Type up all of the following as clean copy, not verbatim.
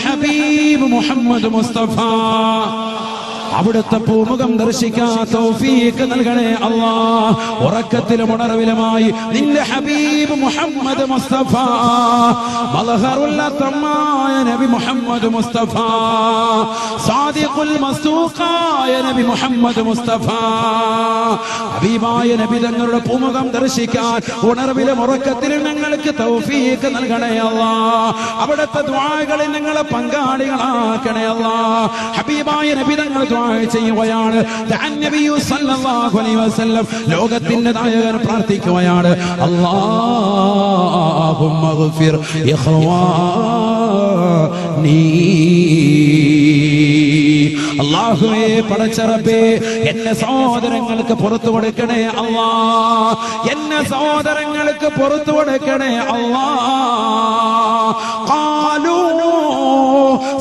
ഹബീബ് മുഹമ്മദ് മുസ്തഫ അവിടുത്തെ പൂമുഖം ദർശിക്കാൻ തൗഫീഖ് നൽകണേ അല്ലാഹ്. ഉറക്കത്തിലും ഉണർവിലുമായി നിന്റെ ഹബീബ് മുഹമ്മദ് മുസ്തഫ മൽഹറുൽ തമ്മായ നബി മുഹമ്മദ് മുസ്തഫ സാദിഖുൽ മസ്തൂഖായ നബി മുഹമ്മദ് മുസ്തഫ ഹബീബായ നബി തങ്ങളുടെ പൂമുഖം ദർശിക്കാൻ ഉണർവിലും ഉറക്കത്തിലും ഞങ്ങൾക്ക് തൗഫീഖ് നൽകണേ അല്ലാഹ്. അവിടുത്തെ ദുആകളിൽ ഞങ്ങളെ പങ്കാളികളാക്കണേ അല്ലാഹ്. ഹബീബായ നബി തങ്ങൾ ചെയ്യുകയാണ്. ലോകത്തിന്റെ നായകൻ പ്രാർത്ഥിക്കുകയാണ്, അല്ലാഹുമ്മ ഗ്ഫിർ ഇഖ്വാനി. അല്ലാഹുവേ പടച്ച റബ്ബേ എന്നെ സഹോദരങ്ങൾക്ക് പുറത്തു കൊടുക്കണേ അല്ലാഹ്. എന്നെ സഹോദരങ്ങൾക്ക് പുറത്തു കൊടുക്കണേ അല്ലാഹ്. ഖാലൂ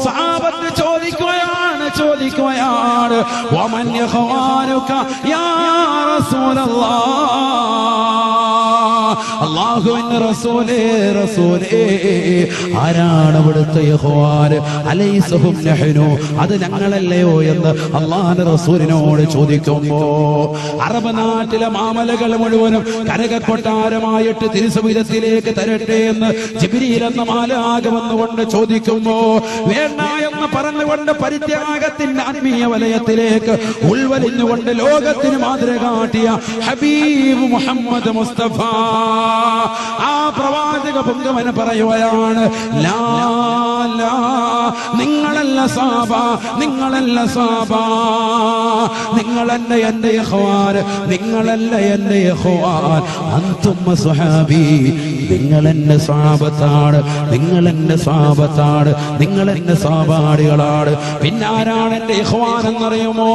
സഹാബത്ത് ചോദിക്കുകയാണ് വമൻ യഖ്വാനുക യാ റസൂലല്ലാഹ്. അല്ലാഹുവിന്റെ റസൂലേ ആരാണ് അവിടുത്തെ ഇഖ്വാൻ? അലൈസഹും നഹ്നു, അത് ഞങ്ങളല്ലയോ എന്ന് അല്ലാഹുവിന്റെ റസൂലിനോട് ചോദിക്കുമ്പോ അറബ് നാട്ടിലെ മാമലകൾ മുഴുവനും കനകക്കൊട്ടാരമായിട്ട് തിരുസവിധത്തിലേക്ക് തരട്ടെ എന്ന് ജിബ്രീൽ എന്ന മാലാഖ വന്നുകൊണ്ട് ചോദിക്കുമ്പോ വേണ്ട എന്ന് പറഞ്ഞുകൊണ്ട് പരിത്യാഗത്തിന്റെ ആത്മീയ വലയത്തിലേക്ക് ഉൾവലിഞ്ഞുകൊണ്ട് ലോകത്തിന് മാതൃക കാട്ടിയ ഹബീബ് മുഹമ്മദ് മുസ്തഫ ആ പ്രവാചക പൊങ്കവന് പറയുകയാണ്, ലാ ലാ നിങ്ങളല്ല സാബ, നിങ്ങളല്ല സാബ, നിങ്ങളല്ല എന്റെ ഇഖ്വാൻ, നിങ്ങളല്ല എന്റെ ഇഖ്വാൻ, അൻതും സ്വഹാബി, നിങ്ങൾ എന്റെ സ്വഹാബത്താണ്, നിങ്ങൾ എന്റെ സ്വഹാബത്താണ്, നിങ്ങൾ എന്റെ സ്വഹാബാടികളാണ്. പിന്നാരാണ് എന്റെ ഇഖ്വാൻ എന്നറിയുമോ?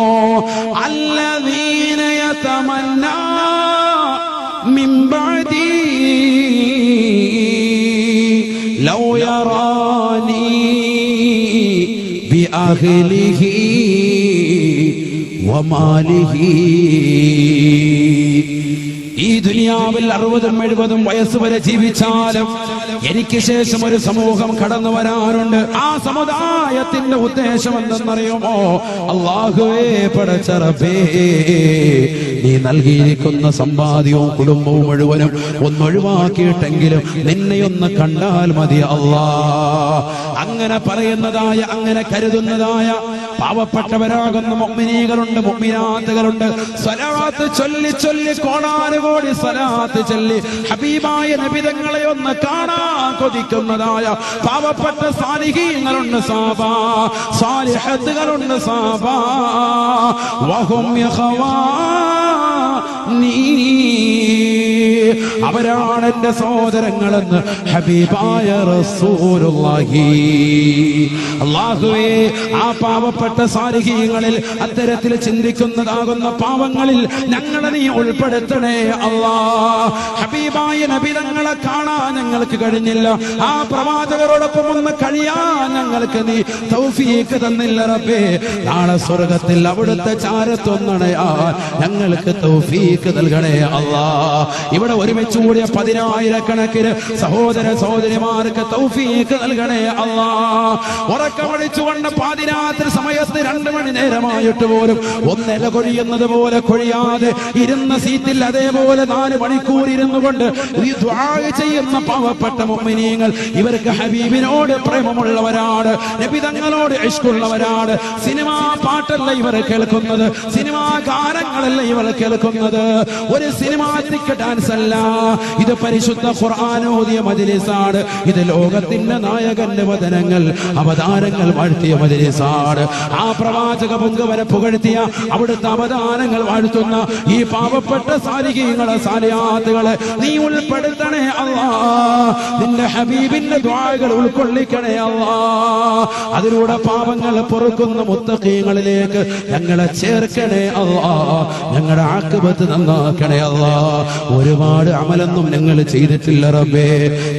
അല്ലദീന യതമന്നാ മിൻ ബഅദി ലൗ യറാനി ബിഅഹ്ലിഹി വമാലിഹി. ഈ ദുനിയാവിൽ 60-70 വയസ്സ് വരെ ജീവിച്ചാലും എനിക്ക് ശേഷം ഒരു സമൂഹം കടന്നു വരാറുണ്ട്. ആ സമുദായത്തിന്റെ ഉദ്ദേശം എന്തെന്നറിയുമോ? അല്ലാഹുവേ പടച്ച റബ്ബേ, നീ നൽകിയിരിക്കുന്ന സമ്പാദ്യവും കുടുംബവും മുഴുവനും ഒന്നൊഴിവാക്കിയിട്ടെങ്കിലും നിന്നെയൊന്ന് കണ്ടാൽ മതി അല്ലാഹ്. അങ്ങനെ പറയുന്നതായ, അങ്ങനെ കരുതുന്നതായ പാവപ്പെട്ടവരാകുന്ന മുഅ്മിനീകളുണ്ട്, മുഅ്മിനാത്തുകളുണ്ട്. സ്വലാത്ത് ചൊല്ലി ചൊല്ലി കോടാനുകോടി സ്വലാത്ത് ചൊല്ലി ഹബീബായ നബി തങ്ങളെ ഒന്ന് കാണാൻ കൊതിക്കുന്നതായ പാവപ്പെട്ട സാലിഹീങ്ങളുണ്ട്, സാബാ സാലിഹത്തുകളുണ്ട്, സാബാ വഹും യഖ്വാനി, അവരാണ് എന്റെ സഹോദരങ്ങളെന്ന് ഹബീബായ റസൂലുള്ളാഹി. അല്ലാഹുവേ, ആ പാവപ്പെട്ട സാലിഹീങ്ങളിൽ അത്തരത്തിൽ ചിന്തിക്കുന്നതാകുന്ന പാവങ്ങളിൽ ഞങ്ങളെ നീ ഉൾപ്പെടുത്തണേ അല്ലാഹ്. ഹബീബായ നബി തങ്ങളെ കാണാൻ ഞങ്ങൾക്ക് കഴിഞ്ഞില്ല, ആ പ്രവാചകരോടൊപ്പം ഒന്ന് കഴിയാൻ ഞങ്ങൾക്ക് നീ തൗഫീഖ് തന്നില്ല റബ്ബേ. നാളെ സ്വർഗത്തിൽ അവിടുത്തെ ചാരത്തൊന്നണയാൻ ഞങ്ങൾക്ക് തൗഫീഖ് നൽകണേ അല്ലാഹ്. ഇവിടെ ഒരുമിച്ച് കൂടിയ 10,000-കണക്കിന് സഹോദര സഹോദരിമാർക്ക് തൗഫീഖ് നൽകണേ അല്ലാഹ്. ഉറക്കമടിച്ചുകൊണ്ട് പാതിരാത്രി സമയത്ത് 2 മണി നേരമായിട്ട് പോലും ഒന്നില കൊഴിയുന്നത് പോലെ കൊഴിയാതെ ഇരുന്ന സീറ്റിൽ അതേപോലെ 4 മണിക്കൂർ ഇരുന്നു കൊണ്ട് ഈ ദുആ ചെയ്യുന്ന പാവപ്പെട്ട മുഅ്മിനീങ്ങൾ, ഇവർക്ക് ഹബീബിനോട് പ്രേമമുള്ളവരാണ്, നബി തങ്ങളോട് ഇഷ്കുള്ളവരാണ്. സിനിമാ പാട്ടല്ല ഇവർ കേൾക്കുന്നത്, സിനിമാ ഗാനങ്ങളല്ല ഇവർ കേൾക്കുന്നത്, ഒരു സിനിമാറ്റിക് ഡാൻസ് അല്ല, ഇത് പരിശുദ്ധ ഖുർആൻ ഓതിയ മജ്ലിസാണ്. ഇത് ലോകത്തിന്റെ നായകന്റെ വചനങ്ങൾ അവതാരങ്ങൾ വാഴ്ത്തിയ മജ്ലിസാണ്. ആ പ്രവാചക പൊങ്കവനെ പുകഴ്ത്തിയ അവിടുത്തെ അവതാരങ്ങൾ വാഴ്ത്തുന്ന ഈ പാവപ്പെട്ട സാലിഹീങ്ങളെ സാലിഹാത്തുകളെ നീ ഉൾപ്പെടുത്തണേ അല്ലാഹ്. നിന്റെ ഹബീബിന്റെ ദുആകൾ ഉൾക്കൊള്ളിക്കണേ അല്ലാഹ്. അതിലൂടെ പാപങ്ങൾ പൊറുക്കുന്ന മുത്തഖീങ്ങളിലേക്ക് ഞങ്ങളെ ചേർക്കണേ അല്ലാഹ്. ഞങ്ങളുടെ ആഖിബത്ത് നന്നാക്കണേ അല്ലാഹ്. ഒരുപാട് അമലൊന്നും ഞങ്ങൾ ചെയ്തിട്ടില്ല റബ്ബേ,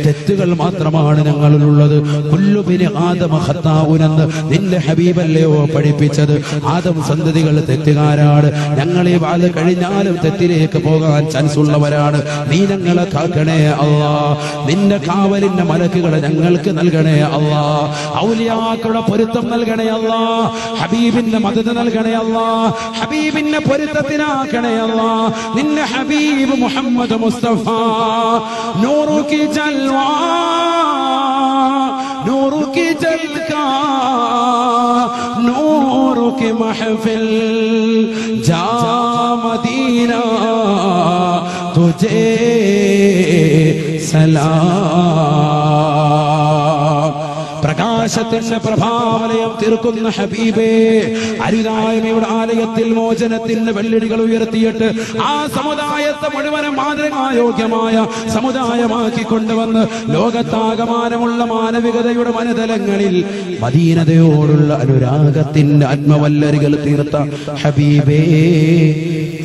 തെറ്റുകൾ മാത്രമാണ് ഞങ്ങളിലുള്ളത്. കുല്ലു ബിനി ആദമ ഖത്താഉനെന്ന് നിന്റെ ഹബീബല്ലയോ പഠിപ്പിച്ചത്. ആദം സന്തതികൾ തെറ്റുകാരാണ്. ഞങ്ങൾ ഈ വാല് കഴിഞ്ഞാലും തെറ്റിലേക്ക് പോകാൻ ചാൻസ് ഉള്ളവരാണ്. നീ ഞങ്ങളെ കാക്കണേ അല്ലാഹ്. നിന്റെ കാവലിന്റെ മലക്കുകളെ ഞങ്ങൾക്ക് നൽകണേ അല്ലാഹ്. ഔലിയാക്കളുടെ പൊരുത്തം നൽകണേ അല്ലാ, ഹബീബിന്റെ മദദ് നൽകണേ അല്ലാ, ഹബീബിന്റെ പൊരുത്തത്തിനാക്കണേ അല്ലാ. നിന്റെ ഹബീബ് മുഹമ്മദ് മുസ്തഫ നൂറു കി ജൽവാ नूर की जलका नूर की महफिल जा मदीना तुझे सलाम. പ്രകാശത്തിന്റെ പ്രഭാവലയം തീർക്കുന്ന ഹബീബേ, അരുതായ്മയുടെ ആലയത്തിൽ മോചനത്തിന്റെ വെള്ളിടികൾ ഉയർത്തിയിട്ട് ആ സമുദായത്തെ മുഴുവനും മാതൃകായോഗ്യമായ സമുദായമാക്കി കൊണ്ടുവന്ന് ലോകത്താകമാനമുള്ള മാനവികതയുടെ മനതലങ്ങളിൽ മദീനതയോടുള്ള അനുരാഗത്തിന്റെ ആത്മവല്ലരികൾ തീർത്ത ഹബീബേ,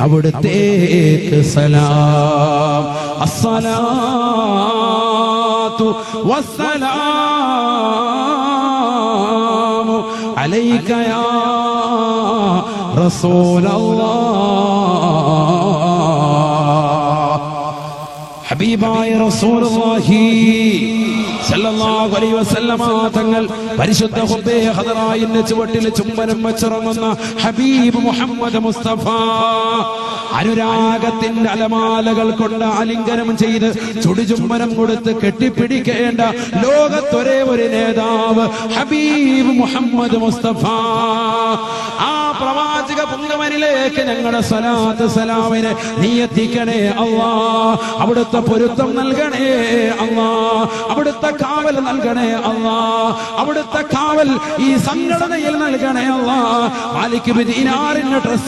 അവിടുത്തേക്ക് സലാം. അസ്സലാത്തു വസ്സലാമു അലൈക യാ റസൂലല്ലാഹ്. ഹബീബായ റസൂലുള്ളാഹി സല്ലല്ലാഹു അലൈഹി വസല്ലമ തങ്ങൾ പരിശുദ്ധ ഹുബ്ബേ ഹദറായിന്റെ ചുവട്ടിൽ ചുംബനം വെച്ചിറങ്ങുന്ന ഹബീബ് മുഹമ്മദ് മുസ്തഫ അനുരാഗത്തിന്റെ അലമാലകൾ കൊണ്ട് ആലിംഗനം ചെയ്ത് ചുടുചുംബനം കൊടുത്ത് കെട്ടിപ്പിടിക്കേണ്ട ലോകത്തൊരേ ഒരു നേതാവ് ഹബീബ് മുഹമ്മദ് മുസ്തഫ. ആ പ്രവാചക പുങ്കവനിലേക്ക് ഞങ്ങളുടെ സലാത്ത് സലാമിനെ നീ എത്തിക്കണേ അല്ലാ. അവിടുത്തെ പൊരുത്തം നൽകണേ അല്ലാ, അവിടുത്തെ കാവൽ നൽകണേ അല്ലാ, അവിടുത്തെ കാവൽ ഈ സംഘടനയിൽ നൽകണേ അല്ലാ. മാലിക് ബിൻ ദീനാറിന്റെ ഡ്രസ്